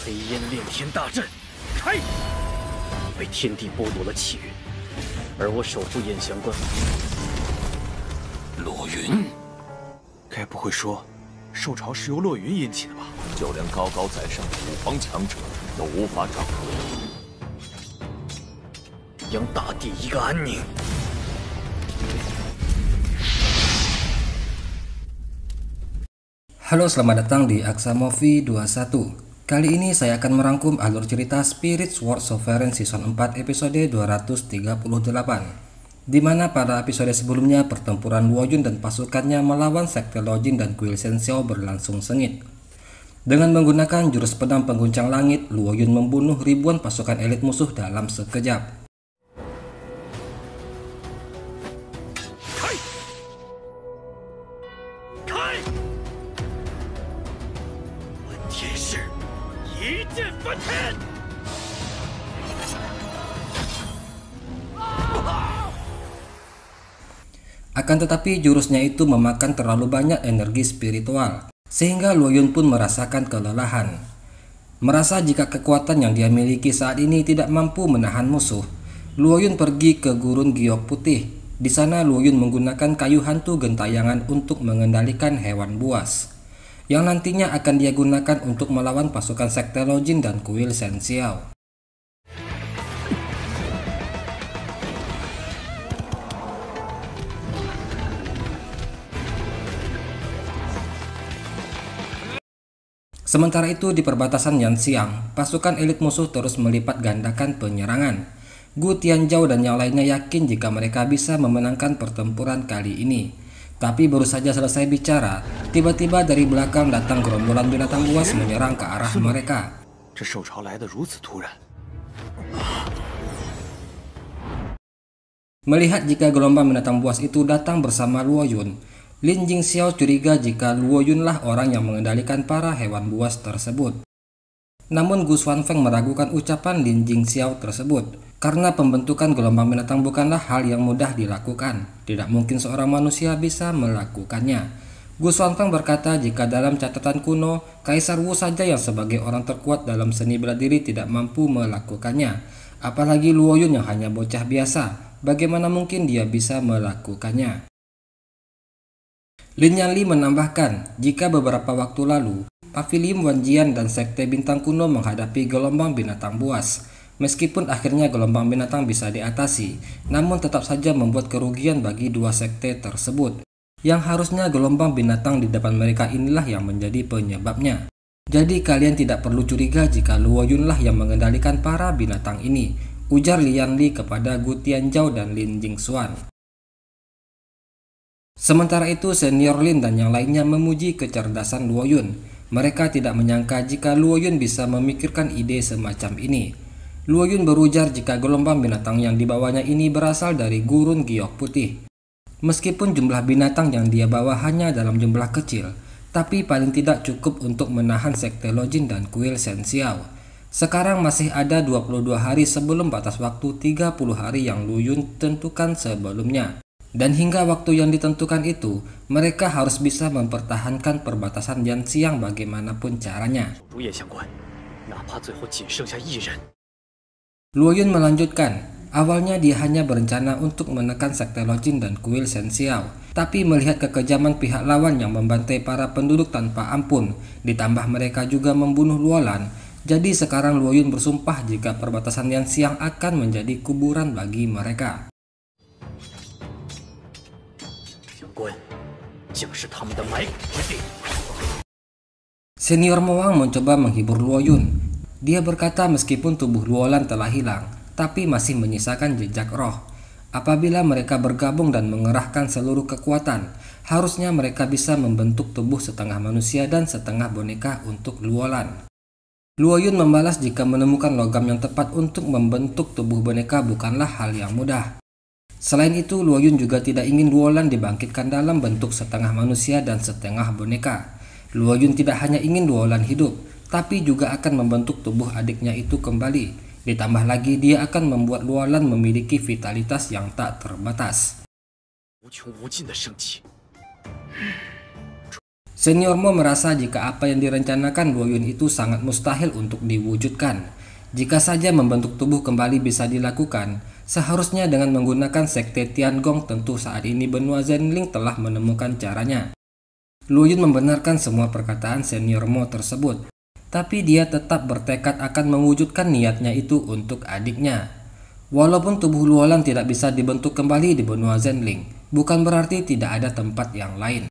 黑烟炼天大阵，开！被天地剥夺了气运，而我守护燕翔关。落云，该不会说受潮是由落云引起的吧？就连高高在上的武皇强者都无法掌控，扬大地一个安宁。Halo, selamat datang di Aksa Movie 21. Kali ini saya akan merangkum alur cerita Spirit Sword Sovereign Season 4 episode 238, di mana pada episode sebelumnya pertempuran Luoyun dan pasukannya melawan Sekte Lojin dan kuil Shenxiao berlangsung sengit. Dengan menggunakan jurus pedang pengguncang langit, Luoyun membunuh ribuan pasukan elit musuh dalam sekejap. Akan tetapi jurusnya itu memakan terlalu banyak energi spiritual, sehingga Luoyun pun merasakan kelelahan. Merasa jika kekuatan yang dia miliki saat ini tidak mampu menahan musuh, Luoyun pergi ke Gurun Giok Putih. Di sana Luoyun menggunakan kayu hantu gentayangan untuk mengendalikan hewan buas, yang nantinya akan dia gunakan untuk melawan pasukan Sekte Lojin dan kuil Shenxiao. Sementara itu di perbatasan Yanxiang, pasukan elit musuh terus melipat gandakan penyerangan. Gu Tianzhao dan yang lainnya yakin jika mereka bisa memenangkan pertempuran kali ini. Tapi baru saja selesai bicara, tiba-tiba dari belakang datang gerombolan binatang buas menyerang ke arah mereka. Melihat jika gelombang binatang buas itu datang bersama Luoyun, Lin Jingxiao curiga jika Luoyunlah orang yang mengendalikan para hewan buas tersebut. Namun Gu Xuanfeng meragukan ucapan Lin Jingxiao tersebut, karena pembentukan gelombang binatang bukanlah hal yang mudah dilakukan. Tidak mungkin seorang manusia bisa melakukannya. Gu Xuanfeng berkata jika dalam catatan kuno, Kaisar Wu saja yang sebagai orang terkuat dalam seni bela diri tidak mampu melakukannya. Apalagi Luoyun yang hanya bocah biasa, bagaimana mungkin dia bisa melakukannya? Lin Yanli menambahkan, jika beberapa waktu lalu, Pavilion Wanjian dan Sekte Bintang Kuno menghadapi gelombang binatang buas. Meskipun akhirnya gelombang binatang bisa diatasi, namun tetap saja membuat kerugian bagi dua sekte tersebut. Yang harusnya gelombang binatang di depan mereka inilah yang menjadi penyebabnya. Jadi kalian tidak perlu curiga jika Luoyunlah yang mengendalikan para binatang ini, ujar Lin Yanli kepada Gu Tianzhao dan Lin Jingxuan. Sementara itu senior Lin dan yang lainnya memuji kecerdasan Luoyun. Mereka tidak menyangka jika Luoyun bisa memikirkan ide semacam ini. Luoyun berujar jika gelombang binatang yang dibawanya ini berasal dari Gurun Giok Putih. Meskipun jumlah binatang yang dia bawa hanya dalam jumlah kecil, tapi paling tidak cukup untuk menahan Sekte Lojin dan kuil Shenxiao. Sekarang masih ada 22 hari sebelum batas waktu 30 hari yang Luoyun tentukan sebelumnya. Dan hingga waktu yang ditentukan itu, mereka harus bisa mempertahankan perbatasan Yanxiang bagaimanapun caranya. Luoyun melanjutkan, awalnya dia hanya berencana untuk menekan Sekte Lojin dan kuil Shenxiao, tapi melihat kekejaman pihak lawan yang membantai para penduduk tanpa ampun, ditambah mereka juga membunuh Luolan, jadi sekarang Luoyun bersumpah jika perbatasan Yanxiang akan menjadi kuburan bagi mereka. Senior Moang mencoba menghibur Luoyun. Dia berkata meskipun tubuh Luolan telah hilang, tapi masih menyisakan jejak roh. Apabila mereka bergabung dan mengerahkan seluruh kekuatan, harusnya mereka bisa membentuk tubuh setengah manusia dan setengah boneka untuk Luolan. Luoyun membalas jika menemukan logam yang tepat untuk membentuk tubuh boneka bukanlah hal yang mudah. Selain itu, Luoyun juga tidak ingin Luolan dibangkitkan dalam bentuk setengah manusia dan setengah boneka. Luoyun tidak hanya ingin Luolan hidup, tapi juga akan membentuk tubuh adiknya itu kembali. Ditambah lagi dia akan membuat Luolan memiliki vitalitas yang tak terbatas. Senior Mo merasa jika apa yang direncanakan Luo Yun itu sangat mustahil untuk diwujudkan. Jika saja membentuk tubuh kembali bisa dilakukan, seharusnya dengan menggunakan sekte Tiangong, tentu saat ini benua Zhenling telah menemukan caranya. Luo Yun membenarkan semua perkataan Senior Mo tersebut, tapi dia tetap bertekad akan mewujudkan niatnya itu untuk adiknya. Walaupun tubuh Luolan tidak bisa dibentuk kembali di benua Zhenling, bukan berarti tidak ada tempat yang lain.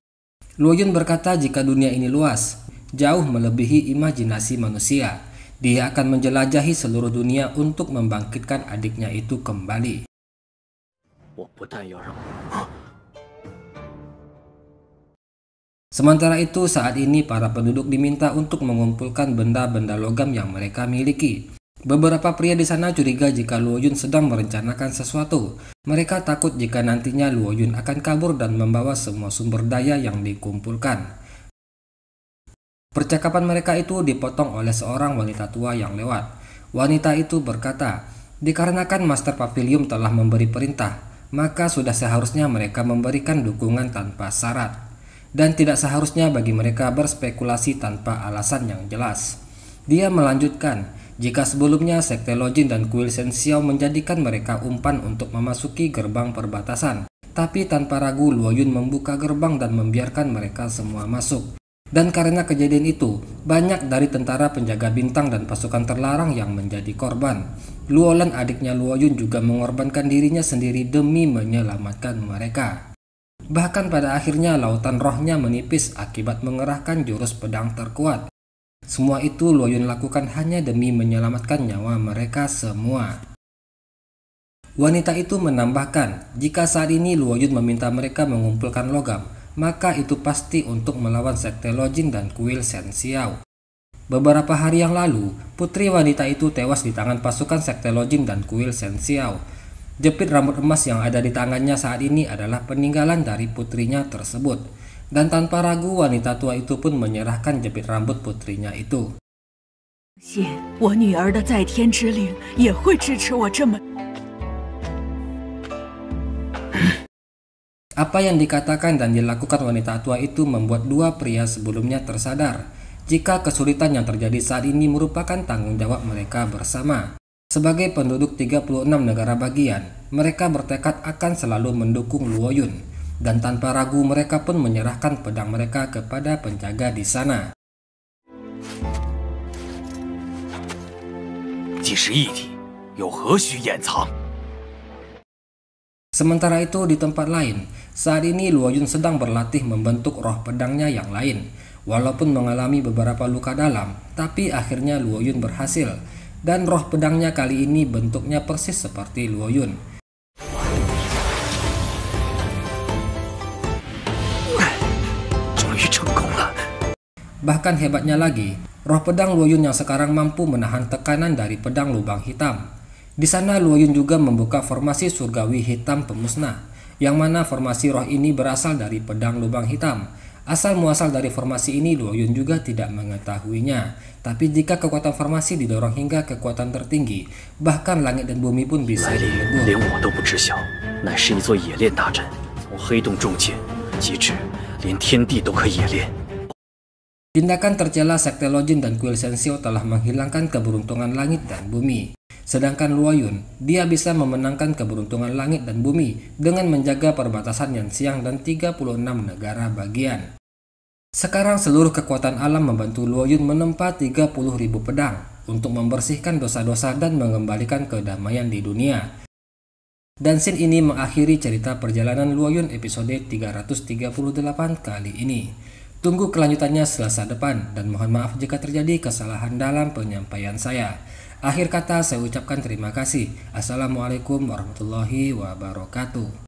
Luo Yun berkata jika dunia ini luas, jauh melebihi imajinasi manusia, dia akan menjelajahi seluruh dunia untuk membangkitkan adiknya itu kembali. Sementara itu, saat ini para penduduk diminta untuk mengumpulkan benda-benda logam yang mereka miliki. Beberapa pria di sana curiga jika Luo Yun sedang merencanakan sesuatu. Mereka takut jika nantinya Luo Yun akan kabur dan membawa semua sumber daya yang dikumpulkan. Percakapan mereka itu dipotong oleh seorang wanita tua yang lewat. Wanita itu berkata, dikarenakan Master Pavilion telah memberi perintah, maka sudah seharusnya mereka memberikan dukungan tanpa syarat. Dan tidak seharusnya bagi mereka berspekulasi tanpa alasan yang jelas. Dia melanjutkan, jika sebelumnya Sekte Lojin dan Kuil Shen Xiao menjadikan mereka umpan untuk memasuki gerbang perbatasan, tapi tanpa ragu Luo Yun membuka gerbang dan membiarkan mereka semua masuk. Dan karena kejadian itu, banyak dari tentara penjaga bintang dan pasukan terlarang yang menjadi korban. Luolan, adiknya Luo Yun, juga mengorbankan dirinya sendiri demi menyelamatkan mereka. Bahkan pada akhirnya lautan rohnya menipis akibat mengerahkan jurus pedang terkuat. Semua itu Luo Yun lakukan hanya demi menyelamatkan nyawa mereka semua. Wanita itu menambahkan, jika saat ini Luo Yun meminta mereka mengumpulkan logam, maka itu pasti untuk melawan Sekte Lojin dan Kuil Shen Xiao. Beberapa hari yang lalu, putri wanita itu tewas di tangan pasukan Sekte Lojin dan Kuil Shen Xiao. Jepit rambut emas yang ada di tangannya saat ini adalah peninggalan dari putrinya tersebut. Dan tanpa ragu wanita tua itu pun menyerahkan jepit rambut putrinya itu. Apa yang dikatakan dan dilakukan wanita tua itu membuat dua pria sebelumnya tersadar jika kesulitan yang terjadi saat ini merupakan tanggung jawab mereka bersama. Sebagai penduduk 36 negara bagian, mereka bertekad akan selalu mendukung Luo Yun. Dan tanpa ragu mereka pun menyerahkan pedang mereka kepada penjaga di sana. Sementara itu di tempat lain, saat ini Luo Yun sedang berlatih membentuk roh pedangnya yang lain. Walaupun mengalami beberapa luka dalam, tapi akhirnya Luo Yun berhasil. Dan roh pedangnya kali ini bentuknya persis seperti Luo Yun. Bahkan hebatnya lagi, roh pedang Luo Yun yang sekarang mampu menahan tekanan dari pedang lubang hitam. Di sana Luo Yun juga membuka formasi surgawi hitam pemusnah, yang mana formasi roh ini berasal dari pedang lubang hitam. Asal muasal dari formasi ini Luo Yun juga tidak mengetahuinya. Tapi jika kekuatan formasi didorong hingga kekuatan tertinggi, bahkan langit dan bumi pun bisa dilebur. Tindakan tercela Sekte Lojin dan Kuil Shen Xiao telah menghilangkan keberuntungan langit dan bumi. Sedangkan Luo Yun, dia bisa memenangkan keberuntungan langit dan bumi dengan menjaga perbatasan Yanxiang dan 36 negara bagian. Sekarang seluruh kekuatan alam membantu Luo Yun menempa 30.000 pedang untuk membersihkan dosa-dosa dan mengembalikan kedamaian di dunia. Dan scene ini mengakhiri cerita perjalanan Luo Yun episode 338 kali ini. Tunggu kelanjutannya Selasa depan dan mohon maaf jika terjadi kesalahan dalam penyampaian saya. Akhir kata saya ucapkan terima kasih. Assalamualaikum warahmatullahi wabarakatuh.